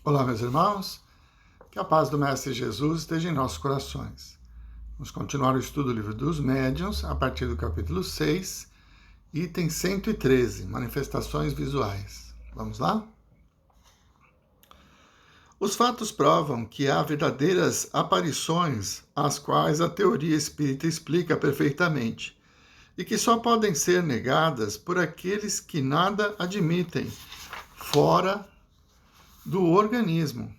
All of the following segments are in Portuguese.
Olá, meus irmãos, que a paz do Mestre Jesus esteja em nossos corações. Vamos continuar o estudo do livro dos Médiuns, a partir do capítulo 6, item 113, manifestações visuais. Vamos lá? Os fatos provam que há verdadeiras aparições, as quais a teoria espírita explica perfeitamente, e que só podem ser negadas por aqueles que nada admitem, fora do organismo.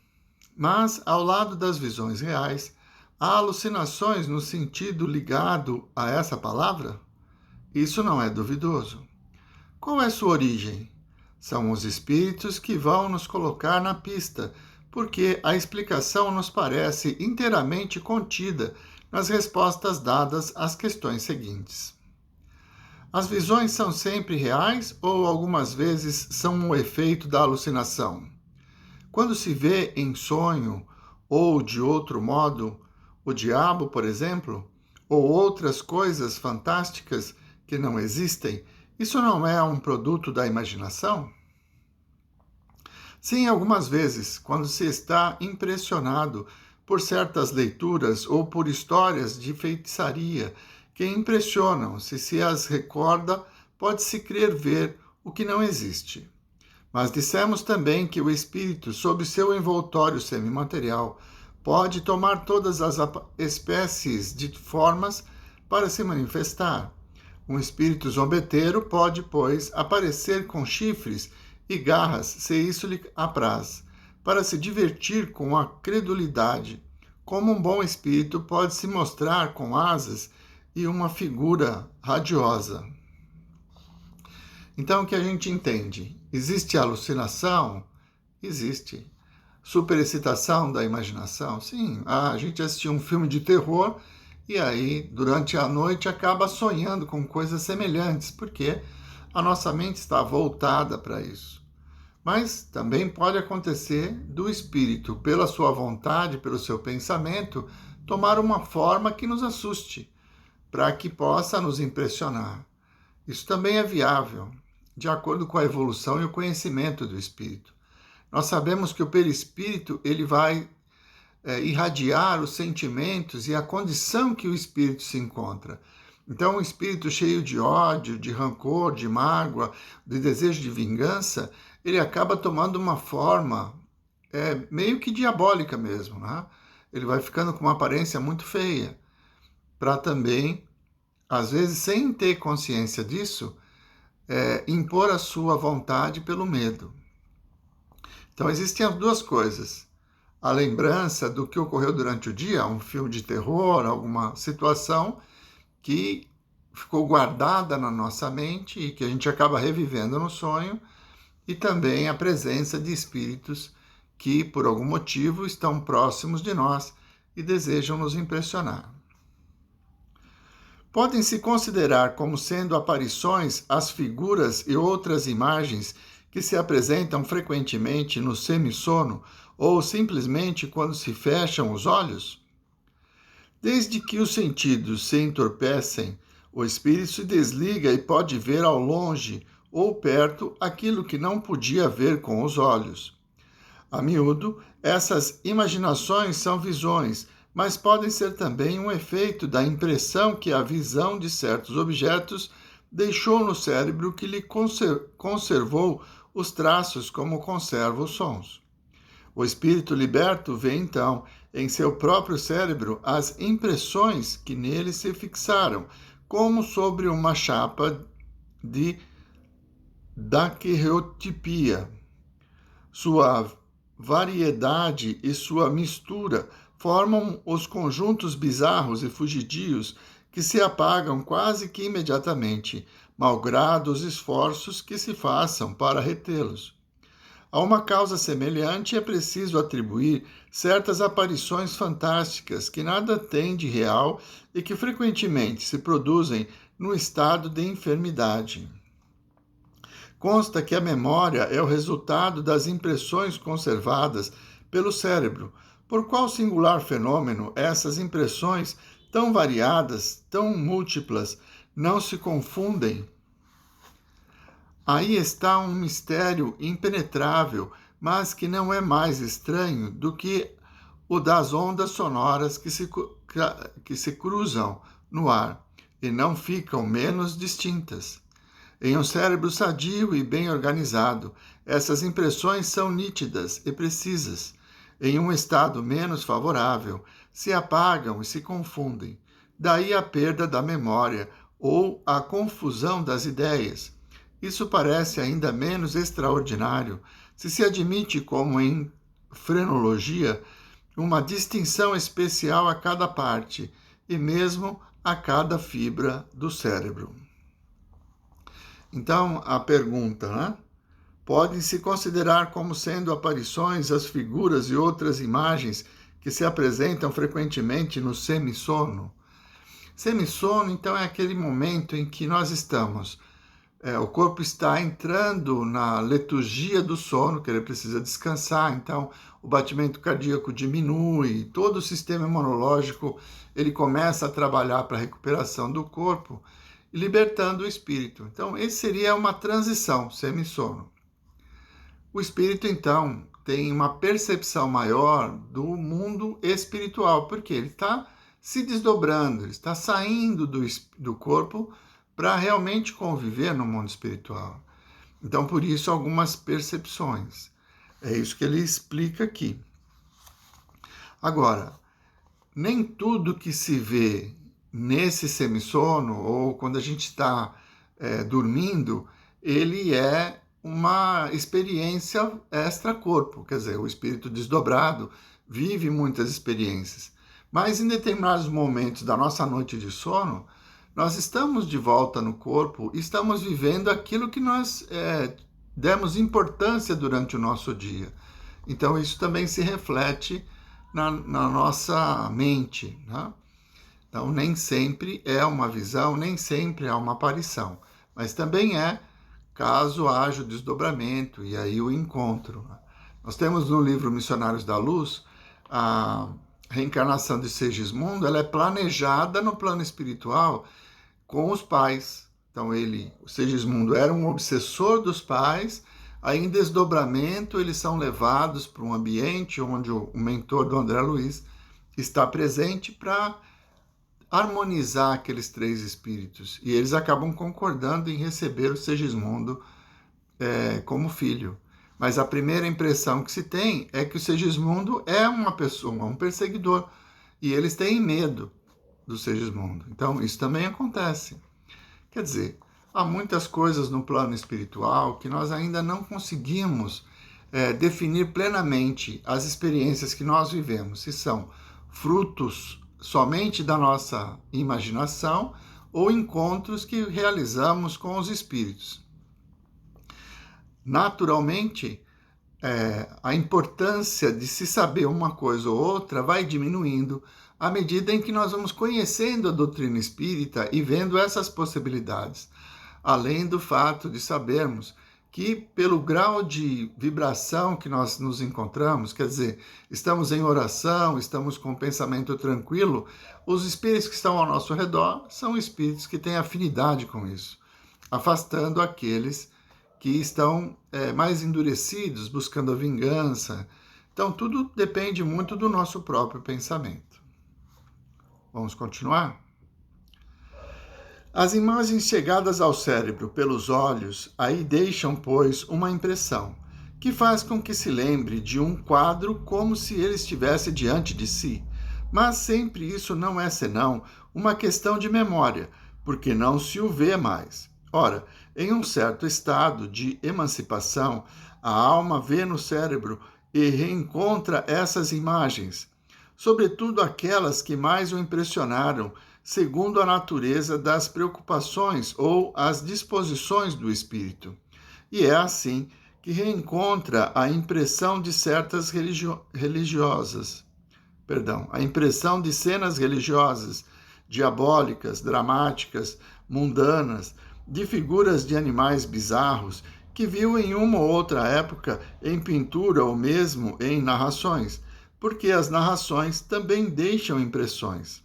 Mas, ao lado das visões reais, há alucinações no sentido ligado a essa palavra? Isso não é duvidoso. Qual é sua origem? São os espíritos que vão nos colocar na pista, porque a explicação nos parece inteiramente contida nas respostas dadas às questões seguintes. As visões são sempre reais ou algumas vezes são o efeito da alucinação? Quando se vê em sonho ou de outro modo o diabo, por exemplo, ou outras coisas fantásticas que não existem, isso não é um produto da imaginação? Sim, algumas vezes, quando se está impressionado por certas leituras ou por histórias de feitiçaria que impressionam, se as recorda, pode-se crer ver o que não existe. Mas dissemos também que o espírito, sob seu envoltório semimaterial, pode tomar todas as espécies de formas para se manifestar. Um espírito zombeteiro pode, pois, aparecer com chifres e garras, se isso lhe apraz, para se divertir com a credulidade. Como um bom espírito pode se mostrar com asas e uma figura radiosa. Então, o que a gente entende? Existe alucinação? Existe. Superexcitação da imaginação? Sim. A gente assistiu um filme de terror e aí, durante a noite, acaba sonhando com coisas semelhantes, porque a nossa mente está voltada para isso. Mas também pode acontecer do espírito, pela sua vontade, pelo seu pensamento, tomar uma forma que nos assuste, para que possa nos impressionar. Isso também é viável, de acordo com a evolução e o conhecimento do espírito. Nós sabemos que o perispírito ele vai irradiar os sentimentos e a condição que o espírito se encontra. Então, um espírito cheio de ódio, de rancor, de mágoa, de desejo de vingança, ele acaba tomando uma forma meio que diabólica mesmo, né? Ele vai ficando com uma aparência muito feia, para também, às vezes, sem ter consciência disso, impor a sua vontade pelo medo. Então, existem as duas coisas. A lembrança do que ocorreu durante o dia, um filme de terror, alguma situação que ficou guardada na nossa mente e que a gente acaba revivendo no sonho, e também a presença de espíritos que, por algum motivo, estão próximos de nós e desejam nos impressionar. Podem-se considerar como sendo aparições as figuras e outras imagens que se apresentam frequentemente no semissono ou simplesmente quando se fecham os olhos? Desde que os sentidos se entorpecem, o espírito se desliga e pode ver ao longe ou perto aquilo que não podia ver com os olhos. A miúdo, essas imaginações são visões, mas podem ser também um efeito da impressão que a visão de certos objetos deixou no cérebro que lhe conservou os traços como conserva os sons. O espírito liberto vê então em seu próprio cérebro as impressões que nele se fixaram, como sobre uma chapa de daquerreotipia. Sua variedade e sua mistura formam os conjuntos bizarros e fugidios que se apagam quase que imediatamente, malgrado os esforços que se façam para retê-los. A uma causa semelhante é preciso atribuir certas aparições fantásticas que nada têm de real e que frequentemente se produzem no estado de enfermidade. Consta que a memória é o resultado das impressões conservadas pelo cérebro. Por qual singular fenômeno essas impressões, tão variadas, tão múltiplas, não se confundem? Aí está um mistério impenetrável, mas que não é mais estranho do que o das ondas sonoras que se cruzam no ar e não ficam menos distintas. Em um cérebro sadio e bem organizado, essas impressões são nítidas e precisas. Em um estado menos favorável, se apagam e se confundem. Daí a perda da memória ou a confusão das ideias. Isso parece ainda menos extraordinário se se admite, como em frenologia, uma distinção especial a cada parte e mesmo a cada fibra do cérebro. Então, a pergunta, né? Podem-se considerar como sendo aparições as figuras e outras imagens que se apresentam frequentemente no semissono? Semissono, então, é aquele momento em que nós estamos, o corpo está entrando na letargia do sono, que ele precisa descansar, então o batimento cardíaco diminui, todo o sistema imunológico ele começa a trabalhar para a recuperação do corpo, libertando o espírito. Então, esse seria uma transição, semissono. O espírito, então, tem uma percepção maior do mundo espiritual, porque ele está se desdobrando, ele está saindo do corpo para realmente conviver no mundo espiritual. Então, por isso, algumas percepções. É isso que ele explica aqui. Agora, nem tudo que se vê nesse semissono, ou quando a gente está dormindo, ele é uma experiência extracorpo, quer dizer, o espírito desdobrado vive muitas experiências. Mas em determinados momentos da nossa noite de sono, nós estamos de volta no corpo e estamos vivendo aquilo que nós demos importância durante o nosso dia. Então, isso também se reflete na nossa mente, né? Então, nem sempre é uma visão, nem sempre é uma aparição, mas também é caso haja o desdobramento e aí o encontro. Nós temos no livro Missionários da Luz a reencarnação de Segismundo, ela é planejada no plano espiritual com os pais. Então, o Segismundo era um obsessor dos pais, aí em desdobramento eles são levados para um ambiente onde o mentor do André Luiz está presente para harmonizar aqueles três espíritos. E eles acabam concordando em receber o Segismundo como filho. Mas a primeira impressão que se tem é que o Segismundo é uma pessoa, um perseguidor. E eles têm medo do Segismundo. Então, isso também acontece. Quer dizer, há muitas coisas no plano espiritual que nós ainda não conseguimos definir plenamente as experiências que nós vivemos, se são frutos somente da nossa imaginação ou encontros que realizamos com os espíritos. Naturalmente, a importância de se saber uma coisa ou outra vai diminuindo à medida em que nós vamos conhecendo a doutrina espírita e vendo essas possibilidades, além do fato de sabermos que, pelo grau de vibração que nós nos encontramos, quer dizer, estamos em oração, estamos com o pensamento tranquilo, os espíritos que estão ao nosso redor são espíritos que têm afinidade com isso, afastando aqueles que estão mais endurecidos, buscando a vingança. Então, tudo depende muito do nosso próprio pensamento. Vamos continuar? As imagens chegadas ao cérebro pelos olhos aí deixam, pois, uma impressão, que faz com que se lembre de um quadro como se ele estivesse diante de si. Mas sempre isso não é senão uma questão de memória, porque não se o vê mais. Ora, em um certo estado de emancipação, a alma vê no cérebro e reencontra essas imagens, sobretudo aquelas que mais o impressionaram, segundo a natureza das preocupações ou as disposições do espírito. E é assim que reencontra a impressão de certas a impressão de cenas religiosas, diabólicas, dramáticas, mundanas, de figuras de animais bizarros que viu em uma ou outra época em pintura ou mesmo em narrações, porque as narrações também deixam impressões.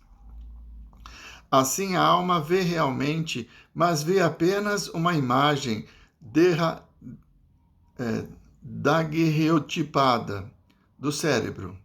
Assim a alma vê realmente, mas vê apenas uma imagem daguerreotipada do cérebro.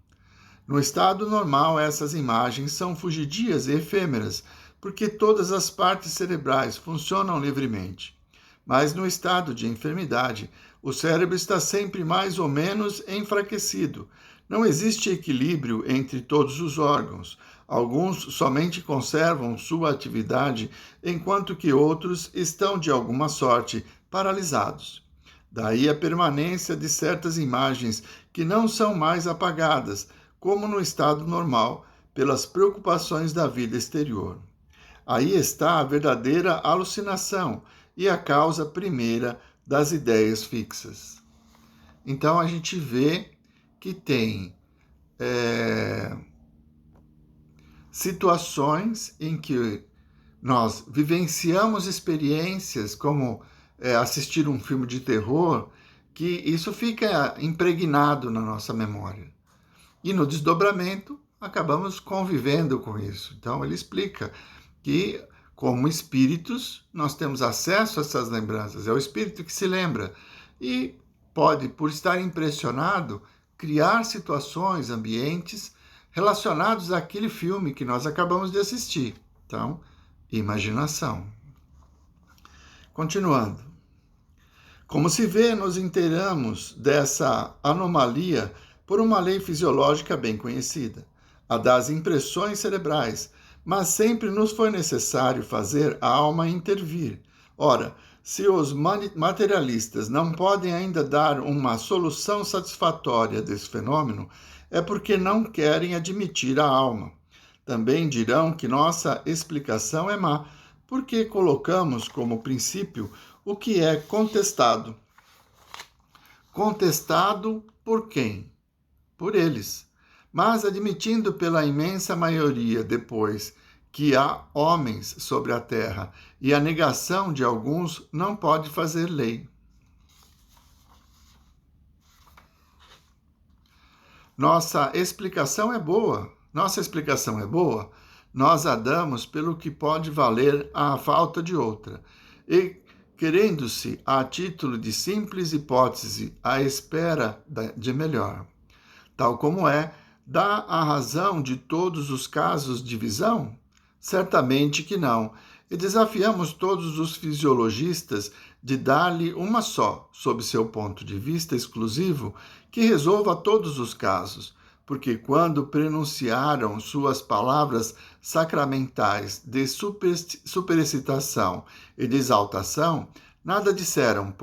No estado normal, essas imagens são fugidias e efêmeras, porque todas as partes cerebrais funcionam livremente. Mas no estado de enfermidade, o cérebro está sempre mais ou menos enfraquecido. Não existe equilíbrio entre todos os órgãos. Alguns somente conservam sua atividade, enquanto que outros estão, de alguma sorte, paralisados. Daí a permanência de certas imagens que não são mais apagadas, como no estado normal, pelas preocupações da vida exterior. Aí está a verdadeira alucinação e a causa primeira das ideias fixas. Então a gente vê que tem situações em que nós vivenciamos experiências como assistir um filme de terror, que isso fica impregnado na nossa memória. E no desdobramento, acabamos convivendo com isso. Então, ele explica que, como espíritos, nós temos acesso a essas lembranças. É o espírito que se lembra. E pode, por estar impressionado, criar situações, ambientes relacionados àquele filme que nós acabamos de assistir. Então, imaginação. Continuando. Como se vê, nos inteiramos dessa anomalia por uma lei fisiológica bem conhecida, a das impressões cerebrais, mas sempre nos foi necessário fazer a alma intervir. Ora, se os materialistas não podem ainda dar uma solução satisfatória desse fenômeno, é porque não querem admitir a alma. Também dirão que nossa explicação é má, porque colocamos como princípio o que é contestado. Contestado por quem? Por eles. Mas admitindo pela imensa maioria depois que há homens sobre a terra e a negação de alguns não pode fazer lei. Nossa explicação é boa, nós a damos pelo que pode valer a falta de outra, e querendo-se, a título de simples hipótese, à espera de melhor. Tal como é, dá a razão de todos os casos de visão? Certamente que não, e desafiamos todos os fisiologistas de dar-lhe uma só, sob seu ponto de vista exclusivo, que resolva todos os casos, porque quando pronunciaram suas palavras sacramentais de superexcitação e de exaltação, nada disseram,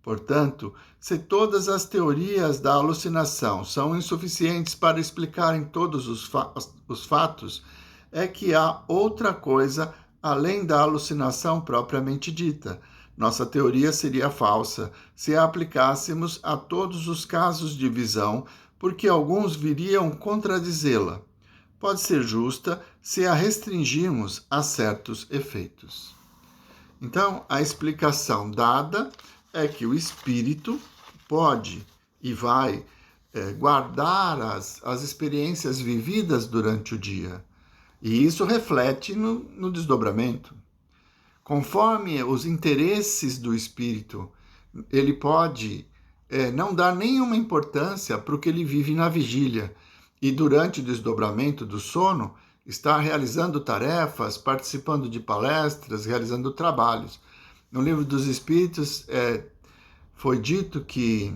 portanto, se todas as teorias da alucinação são insuficientes para explicarem todos os fatos, é que há outra coisa além da alucinação propriamente dita. Nossa teoria seria falsa se a aplicássemos a todos os casos de visão, porque alguns viriam contradizê-la. Pode ser justa se a restringirmos a certos efeitos. Então, a explicação dada é que o espírito pode e vai guardar as experiências vividas durante o dia. E isso reflete no desdobramento. Conforme os interesses do espírito, ele pode não dar nenhuma importância para o que ele vive na vigília. E durante o desdobramento do sono, está realizando tarefas, participando de palestras, realizando trabalhos. No Livro dos Espíritos foi dito que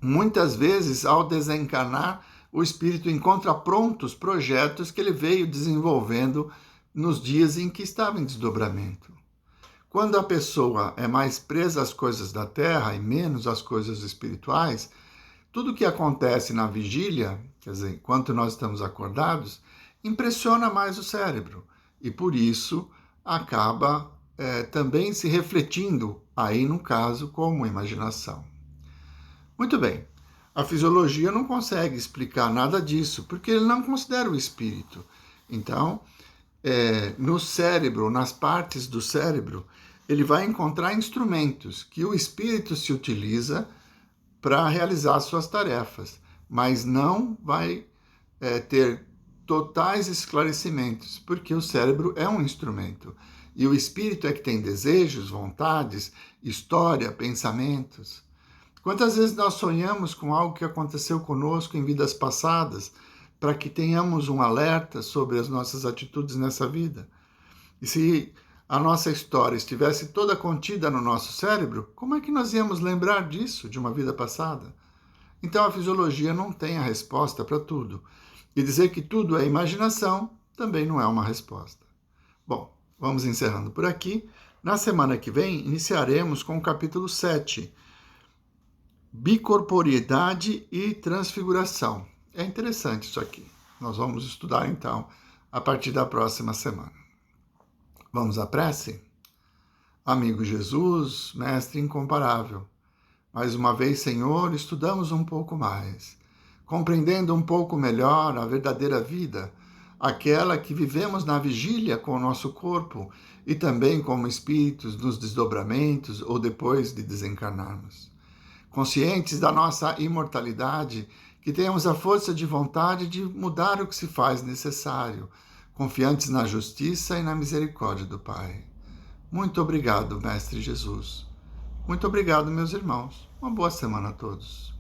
muitas vezes, ao desencarnar, o espírito encontra prontos projetos que ele veio desenvolvendo nos dias em que estava em desdobramento. Quando a pessoa é mais presa às coisas da terra e menos às coisas espirituais, tudo que acontece na vigília, quer dizer, enquanto nós estamos acordados, impressiona mais o cérebro e por isso acaba também se refletindo aí no caso como imaginação. Muito bem, a fisiologia não consegue explicar nada disso porque ele não considera o espírito. Então, no cérebro, nas partes do cérebro, ele vai encontrar instrumentos que o espírito se utiliza para realizar suas tarefas, mas não vai ter totais esclarecimentos, porque o cérebro é um instrumento. E o espírito é que tem desejos, vontades, história, pensamentos. Quantas vezes nós sonhamos com algo que aconteceu conosco em vidas passadas, para que tenhamos um alerta sobre as nossas atitudes nessa vida? E se a nossa história estivesse toda contida no nosso cérebro, como é que nós íamos lembrar disso, de uma vida passada? Então a fisiologia não tem a resposta para tudo. E dizer que tudo é imaginação também não é uma resposta. Bom, vamos encerrando por aqui. Na semana que vem, iniciaremos com o capítulo 7, Bicorporiedade e Transfiguração. É interessante isso aqui. Nós vamos estudar, então, a partir da próxima semana. Vamos à prece? Amigo Jesus, Mestre incomparável, mais uma vez, Senhor, estudamos um pouco mais, compreendendo um pouco melhor a verdadeira vida, aquela que vivemos na vigília com o nosso corpo e também como espíritos nos desdobramentos ou depois de desencarnarmos. Conscientes da nossa imortalidade, que tenhamos a força de vontade de mudar o que se faz necessário, confiantes na justiça e na misericórdia do Pai. Muito obrigado, Mestre Jesus. Muito obrigado, meus irmãos. Uma boa semana a todos.